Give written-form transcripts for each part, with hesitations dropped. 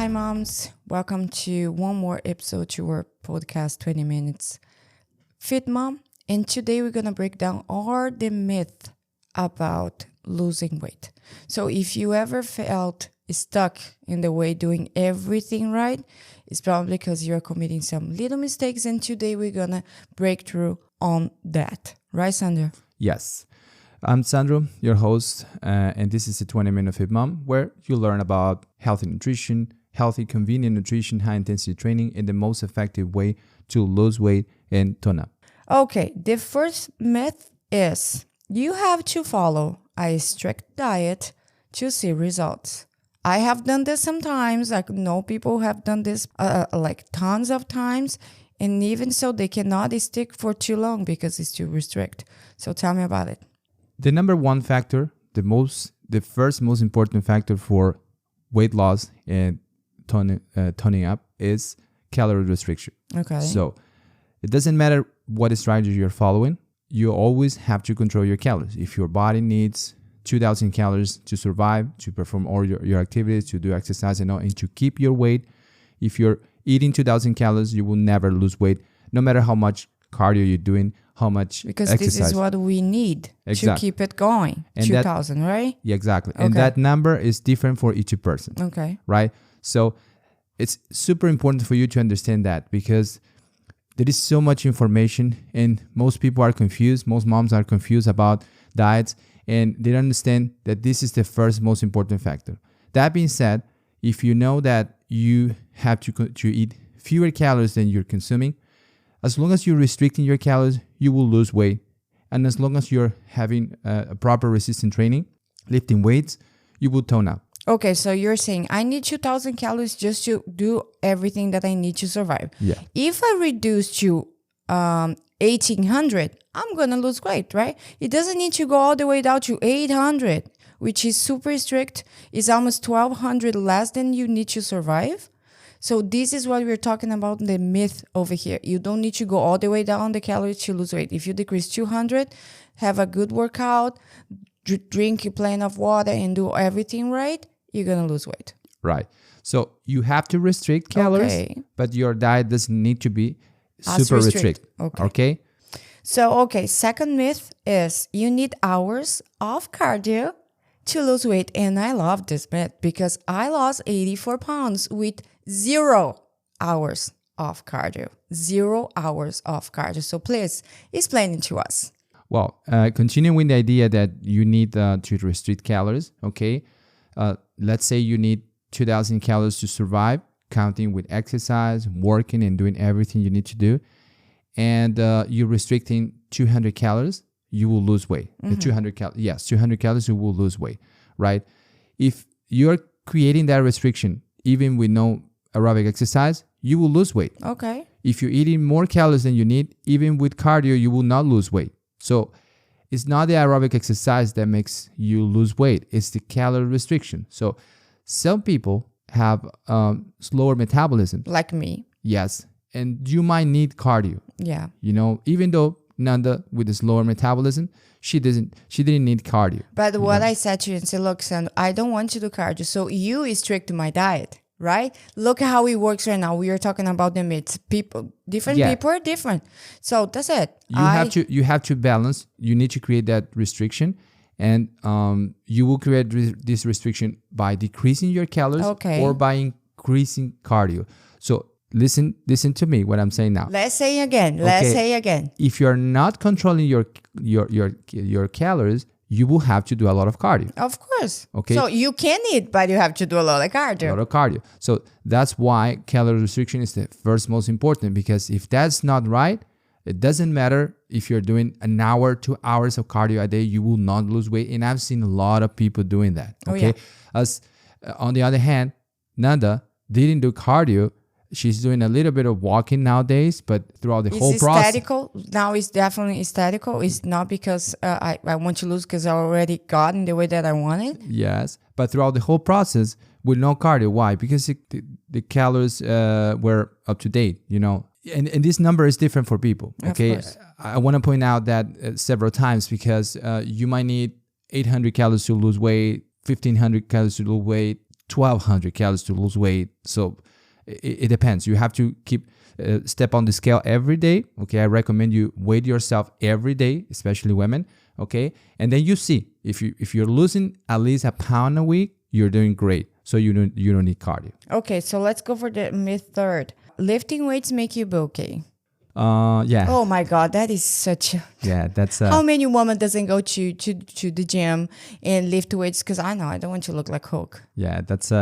Hi, moms. Welcome to one more episode to our podcast, 20 Minutes Fit Mom. And today we're going to break down all the myth about losing weight. So if you ever felt stuck in the way doing everything right, it's probably because you're committing some little mistakes. And today we're going to break through on that. Right, Sandra? Yes. I'm Sandro, your host, and this is a 20-minute Fit Mom, where you learn about healthy nutrition, healthy, convenient nutrition, high-intensity training, and the most effective way to lose weight and tone up. Okay, the first myth is you have to follow a strict diet to see results. I have done this sometimes. I know people have done this like tons of times, and even so, they cannot stick for too long because it's too restrict. So tell me about it. The number one factor, the first most important factor for weight loss and toning up is calorie restriction. Okay. So it doesn't matter what strategy you're following, you always have to control your calories. If your body needs 2,000 calories to survive, to perform all your activities, to do exercise and all, and to keep your weight, if you're eating 2,000 calories, you will never lose weight, no matter how much cardio you're doing, how much because exercise. This is what we need to keep it going. And 2,000, right? Yeah, exactly. Okay. And that number is different for each person. Okay. Right? So it's super important for you to understand that, because there is so much information and most people are confused. Most moms are confused about diets, and they don't understand that this is the first most important factor. That being said, if you know that you have to eat fewer calories than you're consuming, as long as you're restricting your calories, you will lose weight. And as long as you're having a proper resistance training, lifting weights, you will tone up. Okay, so you're saying I need 2,000 calories just to do everything that I need to survive. Yeah. If I reduce to 1,800, I'm going to lose weight, right? It doesn't need to go all the way down to 800, which is super strict. It's almost 1,200 less than you need to survive. So this is what we're talking about, the myth over here. You don't need to go all the way down the calories to lose weight. If you decrease 200, have a good workout, drink plenty of water, and do everything right, you're going to lose weight. Right. So you have to restrict calories, but your diet doesn't need to be super restrict. Okay. So, second myth is you need hours of cardio to lose weight. And I love this myth because I lost 84 pounds with 0 hours of cardio. 0 hours of cardio. So please explain it to us. Well, continuing the idea that you need to restrict calories, okay? Let's say you need 2,000 calories to survive, counting with exercise, working, and doing everything you need to do. And you're restricting 200 calories, you will lose weight. Mm-hmm. 200 calories, you will lose weight, right? If you're creating that restriction, even with no aerobic exercise, you will lose weight. Okay. If you're eating more calories than you need, even with cardio, you will not lose weight. So it's not the aerobic exercise that makes you lose weight. It's the calorie restriction. So some people have slower metabolism. Like me. Yes. And you might need cardio. Yeah. You know, even though Nanda with a slower metabolism, she didn't need cardio. But what I said to you and said, look, Sandro, I don't want to do cardio. So you restrict my diet, right? Look how it works right now. We are talking about the myths. People are different. So that's it. You have to balance. You need to create that restriction, and you will create this restriction by decreasing your calories or by increasing cardio. So listen to me what I'm saying now. Let's say again. If you're not controlling your calories, you will have to do a lot of cardio. Of course. Okay. So you can eat, but you have to do a lot of cardio. So that's why calorie restriction is the first most important, because if that's not right, it doesn't matter if you're doing an hour, 2 hours of cardio a day, you will not lose weight. And I've seen a lot of people doing that. Okay. As on the other hand, Nanda didn't do cardio. She's doing a little bit of walking nowadays, but throughout the whole process. Now it's definitely aesthetical. It's not because I want to lose because I already got in the way that I wanted. Yes, but throughout the whole process with no cardio. Why? Because the calories were up to date, you know. And this number is different for people, okay? I want to point out that several times, because you might need 800 calories to lose weight, 1,500 calories to lose weight, 1,200 calories to lose weight. So it depends. You have to keep step on the scale every day. Okay, I recommend you weigh yourself every day, especially women. Okay, and then you see if you're losing at least a pound a week, you're doing great. So you don't need cardio. Okay, so let's go for the myth third. Lifting weights make you bulky. Yeah. Oh my God, that is such a... Yeah, that's How many women doesn't go to the gym and lift weights? Because I know I don't want to look like Hulk. Yeah, that's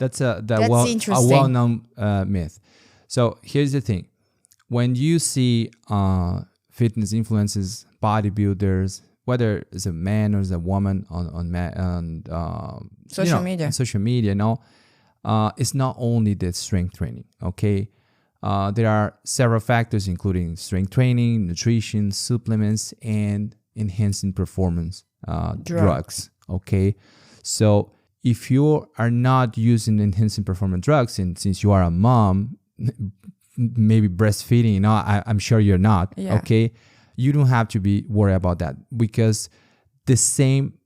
interesting. A well-known myth. So here's the thing: when you see fitness influencers, bodybuilders, whether it's a man or it's a woman on Social media, it's not only the strength training. Okay, there are several factors, including strength training, nutrition, supplements, and enhancing performance drugs. Okay, so if you are not using enhancing performance drugs, and since you are a mom, maybe breastfeeding, I'm sure you're not. Yeah. Okay, you don't have to be worried about that, because the same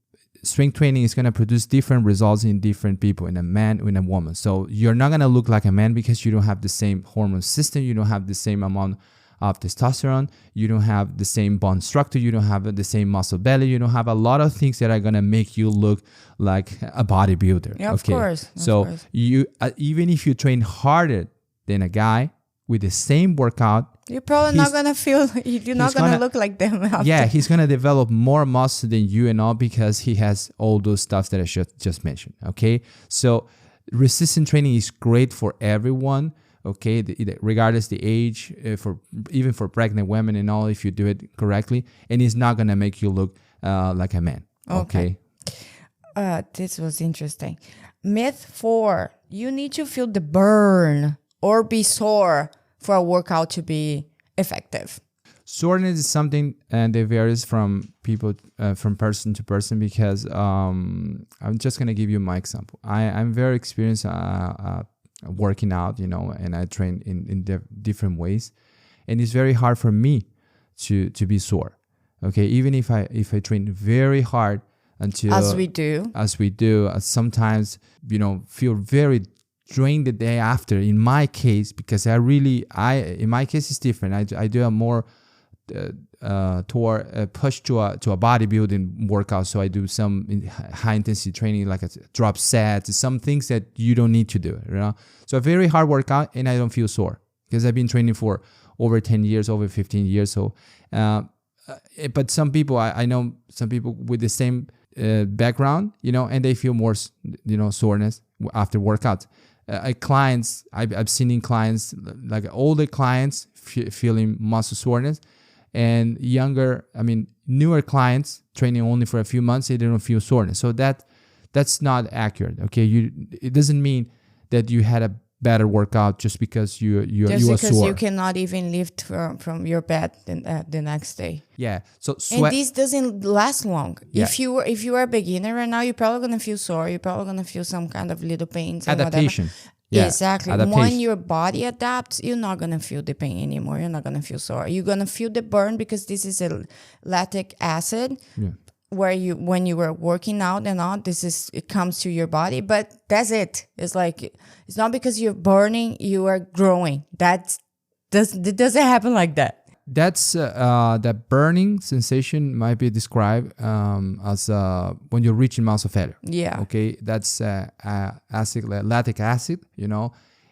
strength training is going to produce different results in different people, in a man, in a woman. So you're not going to look like a man because you don't have the same hormone system, you don't have the same amount of testosterone, you don't have the same bone structure, you don't have the same muscle belly, you don't have a lot of things that are going to make you look like a bodybuilder. Yeah, of course. So you even if you train harder than a guy with the same workout, you're probably not gonna feel. You're not gonna look like them. After. Yeah, he's gonna develop more muscle than you and all, because he has all those stuff that I just mentioned. Okay, so resistance training is great for everyone. Okay, regardless the age, even for pregnant women and all, if you do it correctly, and it's not gonna make you look like a man. Okay. This was interesting. Myth 4: you need to feel the burn or be sore for a workout to be effective. Soreness is something that varies from people, from person to person, because I'm just going to give you my example. I'm very experienced working out, and I train in different ways. And it's very hard for me to be sore. Okay, even if I train very hard until... As we do, sometimes, feel very drained the day after. In my case, because in my case it's different. I do a more push to a bodybuilding workout. So I do some high intensity training, like a drop sets, some things that you don't need to do. So a very hard workout, and I don't feel sore because I've been training for over 10 years, over 15 years. So, but some people, I know some people with the same background, and they feel more, soreness after workouts. Clients, I've seen in clients, like older clients feeling muscle soreness, and newer clients training only for a few months, they don't feel soreness. So that's not accurate. Okay, it doesn't mean that you had a better workout just because you were sore. You cannot even lift from your bed the next day. Yeah. So and this doesn't last long. Yeah. If you are a beginner right now, you're probably gonna feel sore. You're probably gonna feel some kind of little pains. Adaptation. Yeah, exactly. Adaptation. When your body adapts, you're not gonna feel the pain anymore. You're not gonna feel sore. You're gonna feel the burn because this is a lactic acid. Yeah. Where when you were working out and all, it comes to your body, but that's it. It's like, it's not because you're burning, you are growing. It doesn't happen like that. That's that burning sensation might be described as when you're reaching muscle failure. Yeah. Okay, that's lactic acid.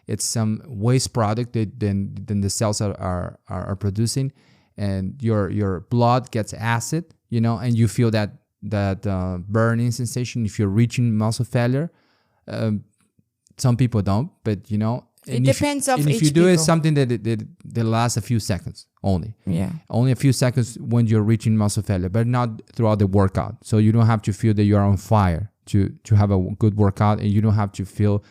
It's some waste product that then the cells are producing, and your blood gets acid. And you feel that burning sensation if you're reaching muscle failure. Some people don't, but it depends on each if you do it, something that lasts a few seconds only. Yeah. Only a few seconds when you're reaching muscle failure, but not throughout the workout. So you don't have to feel that you're on fire to have a good workout, and you don't have to feel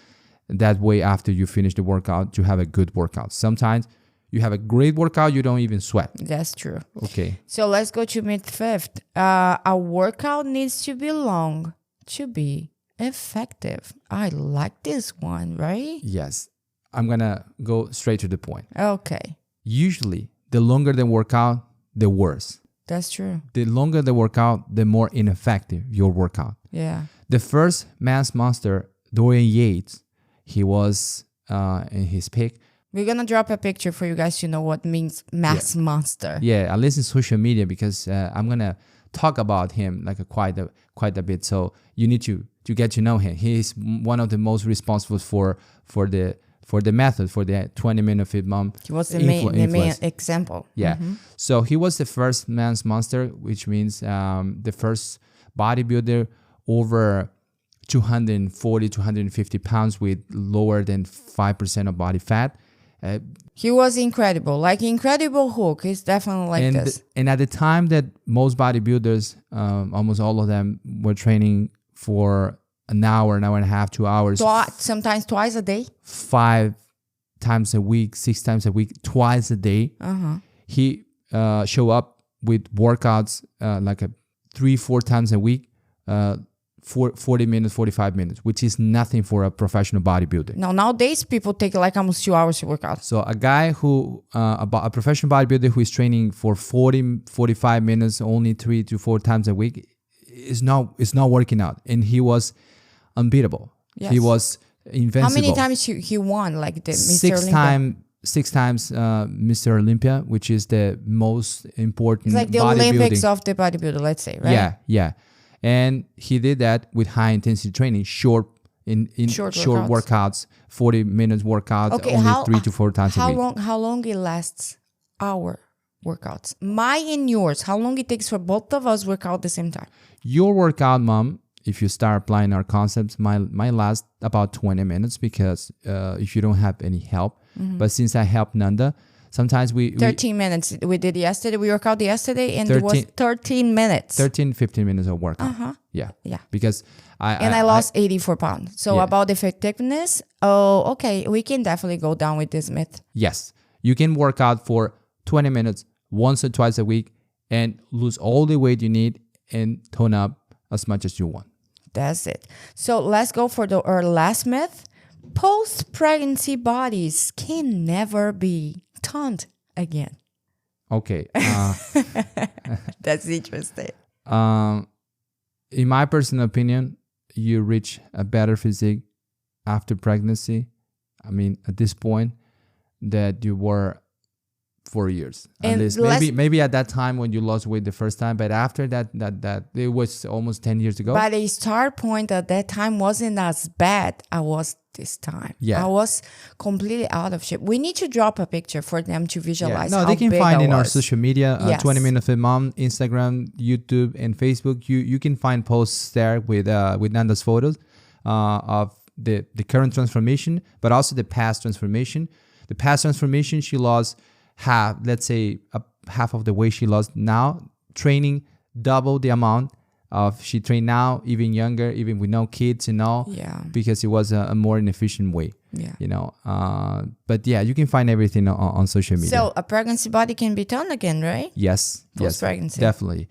that way after you finish the workout to have a good workout. Sometimes you have a great workout, you don't even sweat. That's true. Okay. So let's go to myth 5. A workout needs to be long to be effective. I like this one, right? Yes. I'm going to go straight to the point. Okay. Usually, the longer the workout, the worse. That's true. The longer the workout, the more ineffective your workout. Yeah. The first mass monster Dorian Yates, he was in his peak. We're going to drop a picture for you guys to know what means mass monster. Yeah, at least in social media, because I'm going to talk about him like quite a bit. So you need to get to know him. He is one of the most responsible for the method, for the 20-minute Fit Mom. He was the main example. Yeah. So he was the first mass monster, which means the first bodybuilder over 240, 250 pounds with lower than 5% of body fat. He was incredible, like Incredible Hulk. He's definitely like this. And at the time that most bodybuilders, almost all of them, were training for an hour and a half, 2 hours. Sometimes twice a day. 5 times a week, 6 times a week, twice a day. He show up with workouts like 3-4 times a week. 40 minutes, 45 minutes, which is nothing for a professional bodybuilder. No, nowadays people take like almost 2 hours to work out. So a guy who, a professional bodybuilder who is training for 40, 45 minutes, only 3 to 4 times a week, is not working out. And he was unbeatable. Yes. He was invincible. How many times he won? Like the Mr. Olympia? 6 times Mr. Olympia, which is the most important. It's like the Olympics of the bodybuilder, let's say, right? Yeah. And he did that with high intensity training, short workouts, 40 minutes workouts, only 3 to 4 times a week. How long it lasts? Our workouts. My and yours. How long it takes for both of us work out at the same time? Your workout, Mom, if you start applying our concepts, might last about 20 minutes because if you don't have any help. But since I help Nanda, sometimes we 13 minutes. We did yesterday. We worked out yesterday and it was 13 minutes. 15 minutes of workout. Yeah. Because I lost 84 pounds. So about effectiveness, we can definitely go down with this myth. Yes. You can work out for 20 minutes once or twice a week and lose all the weight you need and tone up as much as you want. That's it. So let's go for our last myth. Post-pregnancy bodies can never be toned again. Okay. That's interesting. In my personal opinion, you reach a better physique after pregnancy. I mean, at this point that you were 4 years. At least. Maybe at that time when you lost weight the first time, but after that it was almost 10 years ago. But the start point at that time wasn't as bad I was this time. I was completely out of shape. We need to drop a picture for them to visualize. No, they can find in our social media, 20 Minute Fit Mom, Instagram, YouTube, and Facebook. You can find posts there with Nanda's photos of the current transformation, but also the past transformation. The past transformation, she lost half of the weight she lost now, training double the amount of she trained now, even younger, even with no kids and all, because it was a more inefficient way. But you can find everything on social media. So a pregnancy body can be toned again, right? Yes, post-pregnancy. Definitely.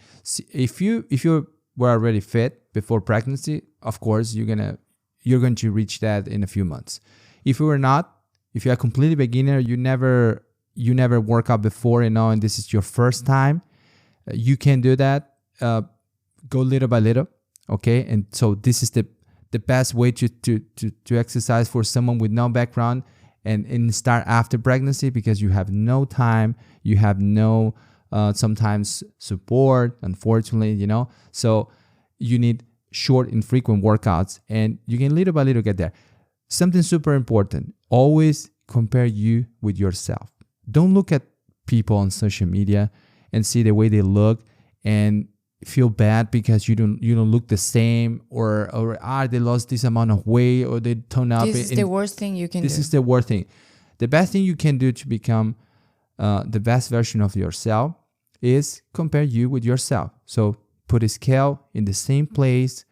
If you were already fit before pregnancy, of course you're going to reach that in a few months. If you were not, if you're a completely beginner, you never work out before, and this is your first time, you can do that. Go little by little, okay? And so this is the best way to exercise for someone with no background and start after pregnancy, because you have no time, you have no sometimes support, unfortunately, so you need short and frequent workouts, and you can little by little get there. Something super important, always compare you with yourself. Don't look at people on social media and see the way they look and feel bad because you don't look the same, or they lost this amount of weight, or they tone up. This is the worst thing you can do. This is the worst thing. The best thing you can do to become the best version of yourself is compare you with yourself. So put a scale in the same place,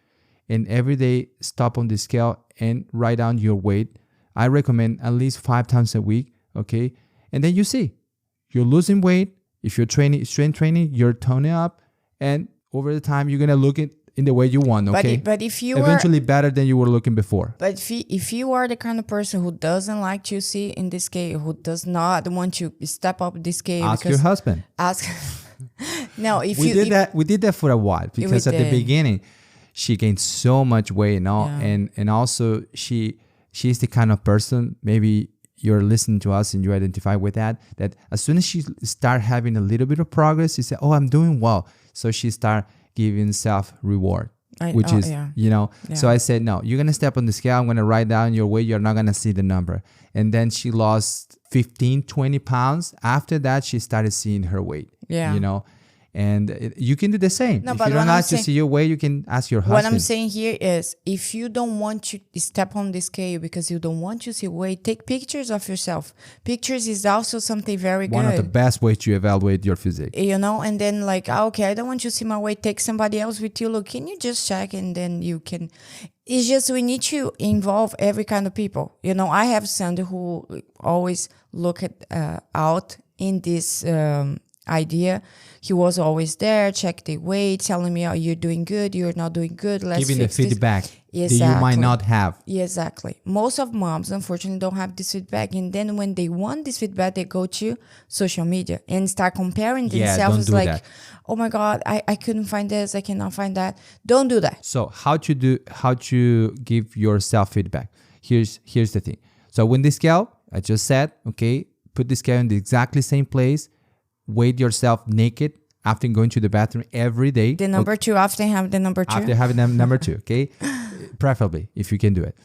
and every day stop on the scale and write down your weight. I recommend at least 5 times a week, okay? And then you see, you're losing weight. If you're strength training, you're toning up, and over the time, you're going to look it in the way you want, okay? But if you eventually better than you were looking before. But if you are the kind of person who doesn't like to see in this scale, who does not want to step up this scale, ask your husband. No, we did that for a while, because at the beginning, she gained so much weight and all. And also she's the kind of person, maybe you're listening to us and you identify with that as soon as she start having a little bit of progress, she said, oh, I'm doing well. So she start giving self reward. So I said, no, you're going to step on the scale. I'm going to write down your weight. You're not going to see the number. And then she lost 15, 20 pounds. After that, she started seeing her weight, and you can do the same. No, if but you don't like to see your weight, you can ask your husband. What I'm saying here is, if you don't want to step on the scale because you don't want to see weight, take pictures of yourself. Pictures is also something very good. One of the best ways to evaluate your physique. And then okay, I don't want to see my weight. Take somebody else with you. Look, can you just check? And then you can. It's just we need to involve every kind of people. I have Sandy who always look out in this idea. He was always there, check the weight, telling me, oh, you're doing good, you're not doing good. Let's giving the feedback that you might not have. Exactly. Most of moms, unfortunately, don't have this feedback. And then when they want this feedback, they go to social media and start comparing themselves. Don't do that. Oh my God, I couldn't find this, I cannot find that. Don't do that. So how to give yourself feedback? Here's the thing. So when the scale, I just said, okay, put the scale in the exactly same place. Weigh yourself naked after going to the bathroom every day. The number two, after having the number two. After having the number two, okay? Preferably, if you can do it.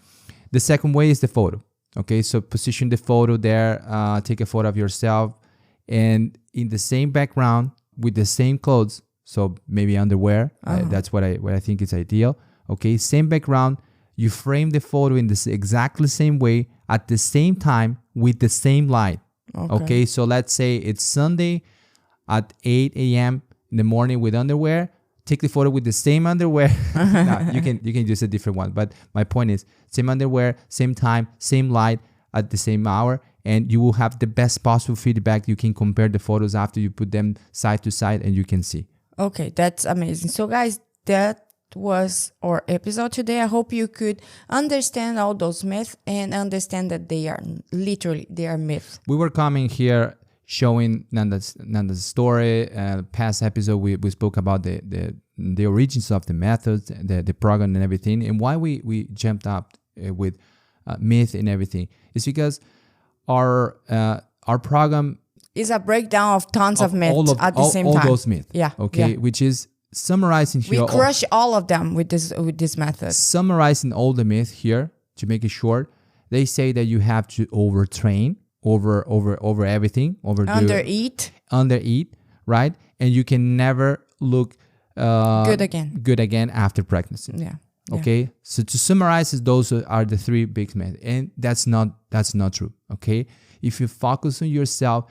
The second way is the photo, okay? So position the photo there, take a photo of yourself, and in the same background with the same clothes, so maybe underwear. That's what I think is ideal, okay? Same background, you frame the photo in this exactly same way at the same time with the same light. Okay, so let's say it's Sunday at 8 a.m. in the morning with underwear. Take the photo with the same underwear. No, you can use a different one. But my point is, same underwear, same time, same light at the same hour, and you will have the best possible feedback. You can compare the photos after you put them side to side, and you can see. Okay, that's amazing. So guys, that was our episode today. I hope you could understand all those myths and understand that they are myths. We were coming here showing Nanda's story. Past episode we spoke about the origins of the methods, the program and everything, and why we jumped up with myth and everything. It's because our program is a breakdown of tons of myths at the same time. All those myths. Yeah. Okay. Yeah. Which is summarizing here. We crush all of them with this method. Summarizing all the myths here to make it short. They say that you have to overtrain, over everything, undereat, right? And you can never look good again after pregnancy. Yeah. Okay. So to summarize, those are the three big myths, and that's not true. Okay. If you focus on yourself,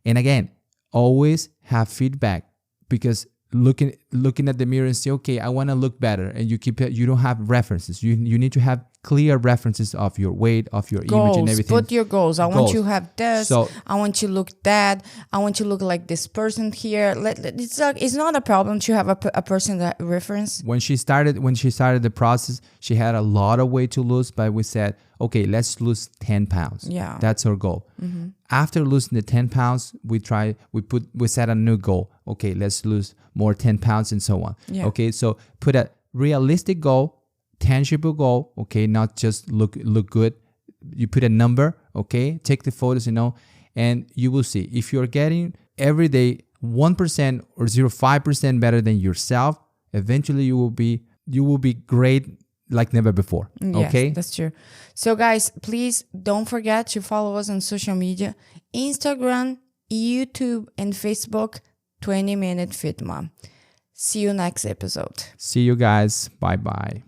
and again, always have feedback, because looking at the mirror and say, okay, I want to look better, and you don't have references. You need to have clear references of your weight, of your image and everything. Put your goals. I want you to have this. So, I want you to look that. I want you to look like this person here. It's not a problem to have a person that reference. When she started the process, she had a lot of weight to lose, but we said, okay, let's lose 10 pounds. Yeah. That's her goal. Mm-hmm. After losing the 10 pounds, we set a new goal. Okay, let's lose more 10 pounds and so on. Yeah. Okay, so put a realistic goal, tangible goal, okay, not just look good. You put a number, okay, take the photos, and you will see if you're getting every day 1% or 0.5% better than yourself, eventually you will be great like never before. Okay, yes, that's true. So guys, please don't forget to follow us on social media: Instagram, YouTube, and Facebook. 20 Minute Fit Mom. See you next episode. See you guys. Bye bye.